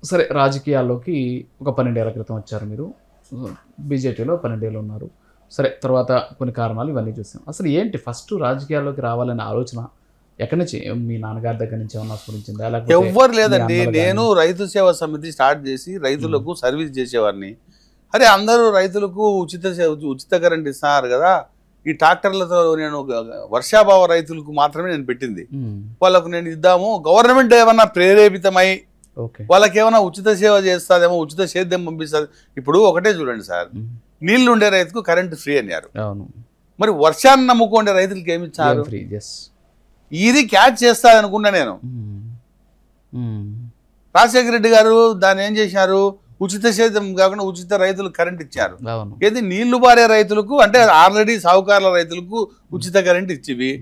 సరే రాజకీయాల్లోకి ఒక 12 ఏళ్ల క్రితం వచ్చారు మీరు. బీజేపీలో 12 ఏళ్ళు ఉన్నారు. సరే తర్వాత కొన్ని కారణాలు ఇవన్నీ చూసాం. అసలు ఏంటి ఫస్ట్ రాజకీయాల్లోకి రావాలనే ఆలోచన ఎక్కడి నుంచి మీ నాన్నగారి దగ్గర నుంచి ఏమన్నా స్ఫురించిందా? లేకపోతే ఎవ్వరు లేదండి. నేను రైతు సేవా సమితి స్టార్ట్ చేసి రైతులకు సర్వీస్ చేసేవాడిని. అరే అందరూ రైతులకు ఉచిత కరెంట్ ఇస్తున్నారు కదా, ఈ ట్రాక్టర్లతో నేను వర్షాభావ రైతులకు మాత్రమే నేను పెట్టింది. వాళ్ళకు నేను ఇద్దాము, గవర్నమెంట్ ఏమన్నా ప్రేరేపితమై వాళ్ళకి ఏమైనా ఉచిత సేవ చేస్తాదేమో, ఉచిత సేద్యం పంపిస్తుంది. ఇప్పుడు ఒకటే చూడండి సార్, నీళ్లు ఉండే రైతుకు కరెంట్ ఫ్రీ అన్నారు. మరి వర్షాన్ని నమ్ముకుండే రైతులకి ఏమి ఇచ్చారు? ఇది క్యాచ్ చేస్తాది అనుకున్నా నేను. రాజశేఖర రెడ్డి గారు దాన్ని ఏం చేశారు, ఉచిత సేద్యం కాకుండా ఉచిత రైతులకు కరెంట్ ఇచ్చారు. ఏది నీళ్లు బారే రైతులకు అంటే ఆల్రెడీ సాహుకారుల రైతులకు ఉచిత కరెంట్ ఇచ్చివి.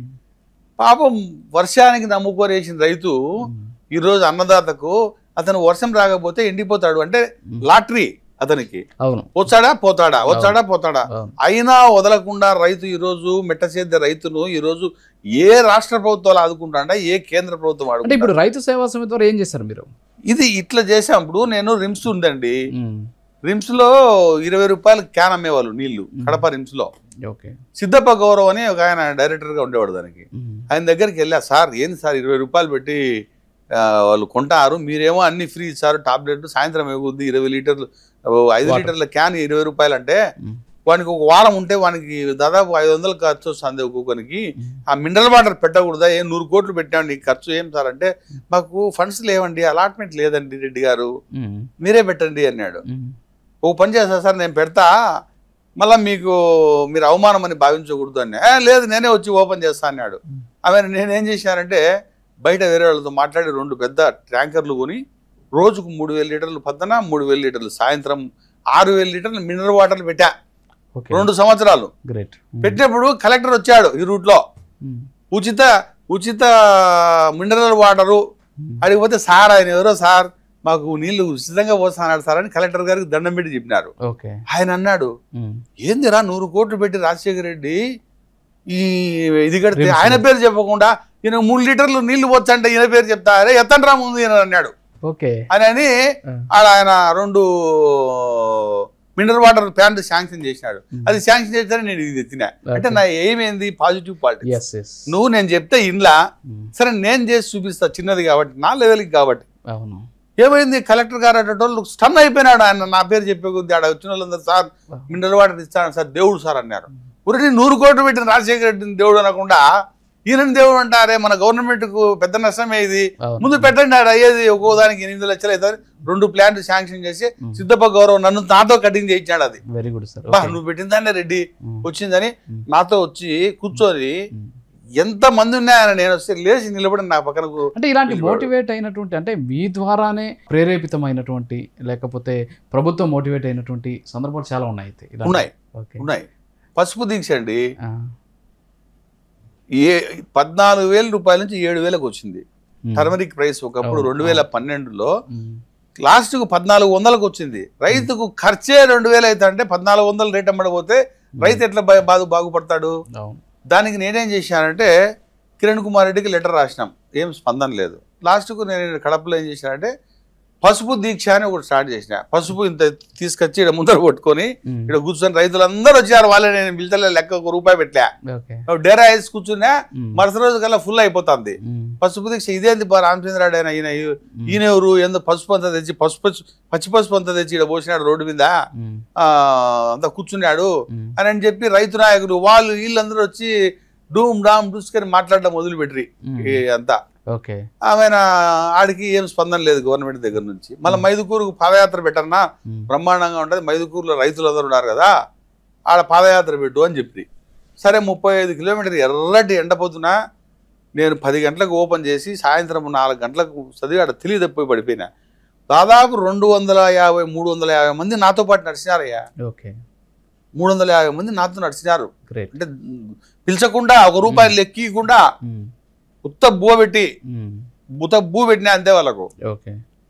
పాపం వర్షానికి నమ్ముకోరేసిన రైతు ఈరోజు అన్నదాతకు అతను వర్షం రాకపోతే ఎండిపోతాడు. అంటే లాటరీ అతనికి, వచ్చాడా పోతాడా, వచ్చాడా పోతాడా. అయినా వదలకుండా రైతు ఈరోజు మెట్టసేద్య రైతును ఈరోజు ఏ రాష్ట్ర ప్రభుత్వాలు ఆదుకుంటాడా, ఏ కేంద్ర ప్రభుత్వం ఆడుకుంటా. ఇప్పుడు రైతు సేవా సమితి ద్వారా ఏం చేశారు మీరు? ఇది ఇట్లా చేసాప్పుడు నేను రిమ్స్ ఉందండి, రిమ్స్ లో 20 రూపాయలు క్యాన్ అమ్మేవాళ్ళు నీళ్లు కడప రిమ్స్ లో. సిద్ధప్ప గౌరవ్ అని ఒక ఆయన డైరెక్టర్ గా ఉండేవాడు. దానికి ఆయన దగ్గరికి వెళ్ళా, సార్ ఏంది సార్ 20 రూపాయలు పెట్టి వాళ్ళు కొంటారు, మీరేమో అన్ని ఫ్రీ ఇచ్చారు, టాబ్లెట్ సాయంత్రం ఏగుద్ది 20 లీటర్లు 5 లీటర్ల క్యాన్ 20 రూపాయలు అంటే వానికి ఒక వారం ఉంటే వానికి దాదాపు 500 ఖర్చు వస్తుంది ఒక్కొక్కరికి. ఆ మినరల్ వాటర్ పెట్టకూడదా, 100 కోట్లు పెట్టామండి ఖర్చు ఏం సార్ అంటే, మాకు ఫండ్స్ లేవండి, అలాట్మెంట్ లేదండి రెడ్డి గారు, మీరే పెట్టండి అన్నాడు. ఓ పని చేస్తా సార్ నేను పెడతా, మళ్ళీ మీరు అవమానం అని భావించకూడదు అని. లేదు నేనే వచ్చి ఓపెన్ చేస్తా అన్నాడు. ఆమె నేనేం చేశానంటే బయట వేరే వాళ్ళతో మాట్లాడి 2 పెద్ద ట్యాంకర్లు కొని రోజుకు 3000 లీటర్లు పొద్దున 3000 లీటర్లు సాయంత్రం 6000 లీటర్లు మినరల్ వాటర్లు పెట్టా 2 సంవత్సరాలు. పెట్టినప్పుడు కలెక్టర్ వచ్చాడు ఈ రూట్లో, ఉచిత మినరల్ వాటరు అడిగిపోతే సార్ ఆయన ఎవరో సార్ మాకు నీళ్లు ఉచితంగా పోస్తాడు సార్ అని కలెక్టర్ గారికి దండం పెట్టి చెప్పినారు. ఆయన అన్నాడు, ఏందిరా 100 కోట్లు పెట్టి రాజశేఖర రెడ్డి ఇది కడితే ఆయన పేరు చెప్పకుండా ఈయన 3 లీటర్లు నీళ్లు వచ్చంటే ఈయన పేరు చెప్తా, అరే ఎత్తండ్రా ముందు ఈయన అన్నాడు. అని ఆయన 2 మినరల్ వాటర్ ప్లాంట్ శాంక్షన్ చేసినాడు. అది శాంక్షన్ చేస్తారని నేను ఇది ఎత్తినా. అంటే నా ఏమైంది పాజిటివ్ పాలిటిక్స్. నువ్వు నేను చెప్తే ఇంట్లో సరే నేను చేసి చూపిస్తా, చిన్నది కాబట్టి నా లెవెల్కి కాబట్టి. ఏమైంది కలెక్టర్ గారు అటోళ్ళు స్టన్ అయిపోయినాడు. ఆయన నా పేరు చెప్పే కొద్ది ఆడ వచ్చిన వాళ్ళందరూ సార్ మినరల్ వాటర్ ఇస్తాను సార్ దేవుడు సార్ అన్నారు. ఊరికి 100 కోట్లు పెట్టిన రాజశేఖర రెడ్డిని దేవుడు అనకుండా ఈయనని దేవుడు అంటారే, మన గవర్నమెంట్ కు పెద్ద నష్టమే ఇది, ముందు పెట్టండి ఆడ అయ్యేది ఒక్కో దానికి 8 లక్షలు అవుతుంది. 2 ప్లాంట్ శాంక్షన్ చేసి సిద్ధప్ప గౌరవ్ నాతో కటింగ్ చేయించాడు. అది వెరీ గుడ్ సార్, నువ్వు పెట్టిందానే రెడ్డి వచ్చిందని నాతో వచ్చి కూర్చొని ఎంత మంది ఉన్నాయని నేను వస్తే లేచి నిలబడి నా పక్కన. అంటే ఇలాంటి మోటివేట్ అయినటువంటి, అంటే మీ ద్వారానే ప్రేరేపితమైనటువంటి లేకపోతే ప్రభుత్వం మోటివేట్ అయినటువంటి సందర్భాలు చాలా ఉన్నాయి. ఉన్నాయి. పసుపు దీక్ష అండి 14,000 రూపాయల నుంచి 7,000కి వచ్చింది టర్మరిక్ ప్రైస్. ఒకప్పుడు 2012లో లాస్ట్కు 1,400కి వచ్చింది. రైతుకు ఖర్చే 2,000 అయితే అంటే 1,400 రేట్ అమ్మడిపోతే రైతు ఎట్లా బాగుపడతాడు? దానికి నేనేం చేశానంటే కిరణ్ కుమార్ రెడ్డికి లెటర్ రాసినాం, ఏం స్పందన లేదు. లాస్ట్కు నేను కడపలో ఏం చేశానంటే పసుపు దీక్ష అని ఒకటి స్టార్ట్ చేసిన. పసుపు ఇంత తీసుకొచ్చి ఇక్కడ ముందర కొట్టుకొని ఇక్కడ కూర్చొని రైతులందరూ వచ్చారు. వాళ్ళే నేను పిలిచలే, లెక్క 1 రూపాయి పెట్టలే, డేరా వేసి కూర్చున్నా. మరుసటి రోజు కల్లా ఫుల్ అయిపోతుంది పసుపు దీక్ష. ఇదేంది రామచంద్రాడు ఆయన ఈయన ఎవరు, ఎందుకు పసుపు అంతా తెచ్చి పచ్చి పసుపు అంతా తెచ్చి ఇక్కడ పోసినాడు రోడ్డు మీద అంతా కూర్చున్నాడు అని చెప్పి రైతు నాయకులు వాళ్ళు వీళ్ళందరూ వచ్చి డూమ్ డామ్ డూస్కని మాట్లాడడం మొదలు పెట్టిరి అంతా. ఆమె ఆడికి ఏం స్పందన లేదు గవర్నమెంట్ దగ్గర నుంచి. మళ్ళీ మైదుకూరుకు పాదయాత్ర పెట్టన్నా బ్రహ్మాండంగా ఉంటుంది, మైదుకూరులో రైతులు అందరూ ఉన్నారు కదా, ఆడ పాదయాత్ర పెట్టు అని చెప్పి. సరే 35 కిలోమీటర్లు ఎర్రటి ఎండపోతున్నా నేను 10 గంటలకు ఓపెన్ చేసి సాయంత్రం 4 గంటలకు చదివి ఆడ తెలియదపోయి పడిపోయినా. దాదాపు 250-350 మంది నాతో పాటు నడిచినారయ్యా. 350 మంది నాతో నడిచినారు. అంటే పిలిచకుండా 1 రూపాయలు లెక్కకుండా ఉత్త బూ పెట్టినా అంతే. వాళ్ళకు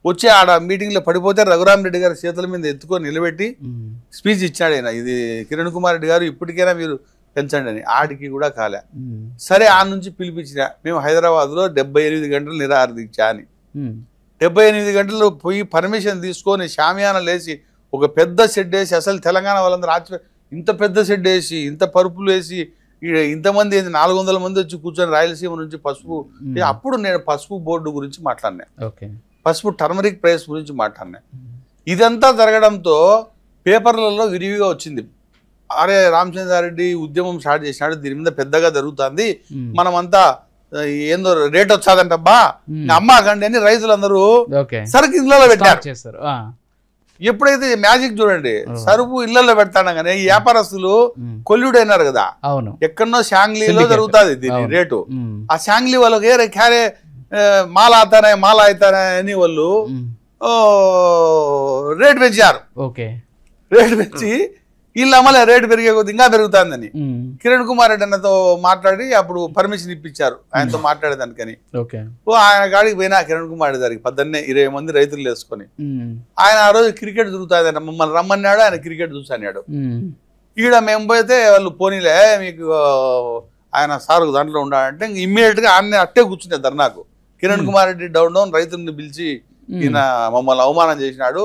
వచ్చి ఆడ మీటింగ్ లో పడిపోతే రఘురామ్ రెడ్డి గారి చేతుల మీద ఎత్తుకొని నిలబెట్టి స్పీచ్ ఇచ్చాడు. ఆయన ఇది కిరణ్ కుమార్ రెడ్డి గారు ఇప్పటికైనా మీరు పెంచండి అని. ఆడికి కూడా కాలే. సరే ఆ నుంచి పిలిపించిన మేము హైదరాబాద్ లో 78 గంటలు నిరాహార దీక్ష అని. 78 గంటలు పోయి పర్మిషన్ తీసుకొని షామియానా లేచి ఒక పెద్ద షెడ్ వేసి, అసలు తెలంగాణ వాళ్ళందరూ ఇంత పెద్ద షెడ్ వేసి, ఇంత పరుపులు వేసి, ఇంతమంది 400 మంది వచ్చి కూర్చొని రాయలసీమ నుంచి పసుపు. అప్పుడు నేను పసుపు బోర్డు గురించి మాట్లాడినా, పసుపు టర్మరిక్ ప్రైస్ గురించి మాట్లాడినా. ఇదంతా జరగడంతో పేపర్లలో విరివిగా వచ్చింది, అరే రామచంద్రారెడ్డి ఉద్యమం స్టార్ట్ చేసినాడు, దీని మీద పెద్దగా జరుగుతుంది, మనమంతా ఏందో రేట్ వచ్చాదంటబ్బా అమ్మాకండి అని రైతులందరూ సరుకు ఇళ్లలో పెట్టారు. ఎప్పుడైతే మ్యాజిక్ చూడండి, సరుకు ఇళ్లలో పెడతాను కానీ ఈ వ్యాపారస్తులు కొల్లుడైనారు కదా, ఎక్కడనో షాంగ్లీలో జరుగుతుంది దీని రేటు. ఆ షాంగ్లీ వాళ్ళకి ఏ క్యారే మాల అవుతానే అని వాళ్ళు రేటు పెంచారు. రేటు పెంచి వీళ్ళు అమ్మలే రేటు పెరిగే కొద్ది ఇంకా పెరుగుతుందని కిరణ్ కుమార్ రెడ్డి అన్నతో మాట్లాడి అప్పుడు పర్మిషన్ ఇప్పించారు ఆయనతో మాట్లాడేదానికని. ఆయన గాడికి పోయినా కిరణ్ కుమార్ రెడ్డి గారికి 20 మంది రైతులు వేసుకొని ఆయన ఆ రోజు క్రికెట్ జరుగుతుంది, మమ్మల్ని రమ్మన్నాడు, ఆయన క్రికెట్ చూసాడు. ఈడ మేము పోతే వాళ్ళు పోనీలే మీకు ఆయన సార్ దాంట్లో ఉండాలంటే ఇమ్మీడియట్ గా ఆయన అట్టే కూర్చునే ధర్నాకు. కిరణ్ కుమార్ రెడ్డి డౌన్ రైతుల్ని పిలిచి ఈయన మమ్మల్ని అవమానం చేసినాడు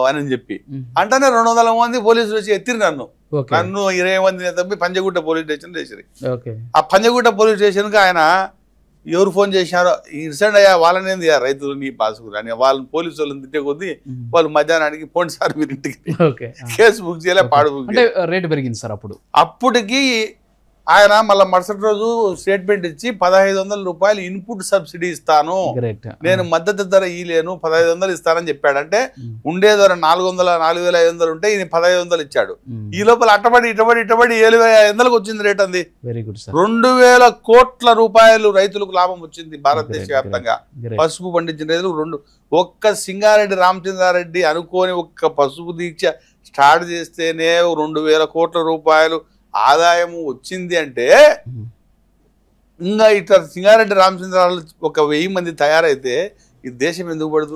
అని చెప్పి అంటేనే 200 మంది పోలీసులు వచ్చి ఎత్తిరి నన్ను 20 మందిని తప్పి పంజగుట్ట పోలీస్ స్టేషన్ చేసిరి. ఆ పంజగుట్ట పోలీస్ స్టేషన్ కి ఆయన ఎవరు ఫోన్ చేసినారో, ఇన్సెంట్ అయ్యా వాళ్ళనేది రైతులు నీ పాసుకురు అని వాళ్ళని పోలీసు వాళ్ళని తిట్టే కొద్దీ వాళ్ళు మధ్యాహ్నానికి పోండి సార్ మీరు ఇంటికి, కేసు బుక్ చేయలే, పాడు బుక్ రేటు పెరిగింది సార్. అప్పటికి ఆయన మళ్ళీ మరుసటి రోజు స్టేట్మెంట్ ఇచ్చి 1500 రూపాయలు ఇన్పుట్ సబ్సిడీ ఇస్తాను, నేను మద్దతు ధర ఇలేను 1500 ఇస్తానని చెప్పాడంటే ఉండే ధర 400-4500 ఉంటే ఈయన 1500 ఇచ్చాడు. ఈ లోపల అట్టబడి 7500కి వచ్చింది రేట్. అంది 2000 కోట్ల రూపాయలు రైతులకు లాభం వచ్చింది భారతదేశ వ్యాప్తంగా. పసుపు పండించిన రైతులు ఒక్క సింగారెడ్డి రామచంద్రారెడ్డి అనుకోని ఒక్క పసుపు దీక్ష స్టార్ట్ చేస్తేనే 2000 కోట్ల రూపాయలు ఆదాయము వచ్చింది. అంటే ఇంకా ఇట్లా సింగారెడ్డి రామచంద్రారెడ్డి ఒక 1000 మంది తయారైతే ఈ దేశం ఎందుకు పడదు?